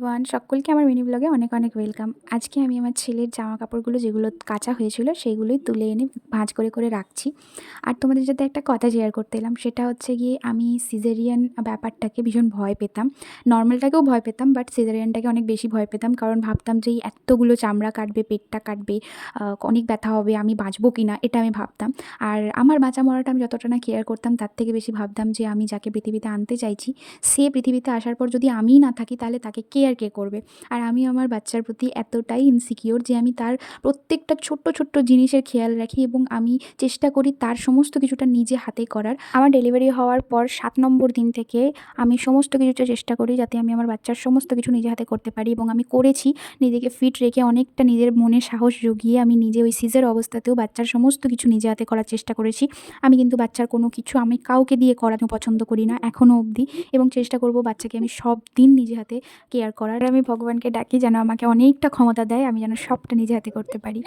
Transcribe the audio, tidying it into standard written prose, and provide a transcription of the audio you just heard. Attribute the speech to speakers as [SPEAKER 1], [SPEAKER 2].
[SPEAKER 1] Everyone, সকলকে আমার mini ব্লগে অনেক অনেক ওয়েলকাম। আজকে আমি আমার ছেলের জামা কাপড়গুলো যেগুলো কাচা হয়েছিল সেইগুলোই তুলে এনে ভাঁজ করে করে রাখছি। আর তোমাদের সাথে একটা কথা শেয়ার করতে এলাম, সেটা হচ্ছে গিয়ে আমি সিজারিয়ান ব্যাপারটাকে ভীষণ ভয় পেতাম। নর্মালটাকেও ভয় পেতাম, বাট সিজারিয়ানটাকে অনেক বেশি ভয় পেতাম, কারণ ভাবতাম যে এই এতগুলো চামড়া কাটবে, পেটটা কাটবে, অনেক ব্যথা হবে, আমি বাঁচবো কি না এটা আমি ভাবতাম। আর আমার বাঁচা মরাটা আমি যতটা না কেয়ার করতাম, তার থেকে বেশি ভাবতাম যে আমি যাকে পৃথিবীতে আনতে চাইছি সে পৃথিবীতে আসার পর যদি আমিই না থাকি তাহলে তাকে কে আর কে করবে। আর আমি আমার বাচ্চার প্রতি এতটাই ইনসিকিওর যে আমি তার প্রত্যেকটা ছোট্ট ছোট্ট জিনিসের খেয়াল রাখি এবং আমি চেষ্টা করি তার সমস্ত কিছুটা নিজে হাতে করার। আমার ডেলিভারি হওয়ার পর 7 নম্বর দিন থেকে আমি সমস্ত কিছুটা চেষ্টা করি যাতে আমি আমার বাচ্চার সমস্ত কিছু নিজে হাতে করতে পারি, এবং আমি করেছি। নিজেকে ফিট রেখে অনেকটা নিজের মনে সাহস জুগিয়ে আমি নিজে ওই সিজার অবস্থাতেও বাচ্চার সমস্ত কিছু নিজে হাতে করার চেষ্টা করেছি। আমি কিন্তু বাচ্চার কোনো কিছু আমি কাউকে দিয়ে করানো পছন্দ করি না এখনও অবধি, এবং চেষ্টা করব বাচ্চাকে আমি সব দিন নিজে হাতে কেয়ার করার। আমি ভগবানকে ডাকি যেন আমাকে অনেকটা ক্ষমতা দেয়, আমি যেন সবটা নিজে হাতে করতে পারি।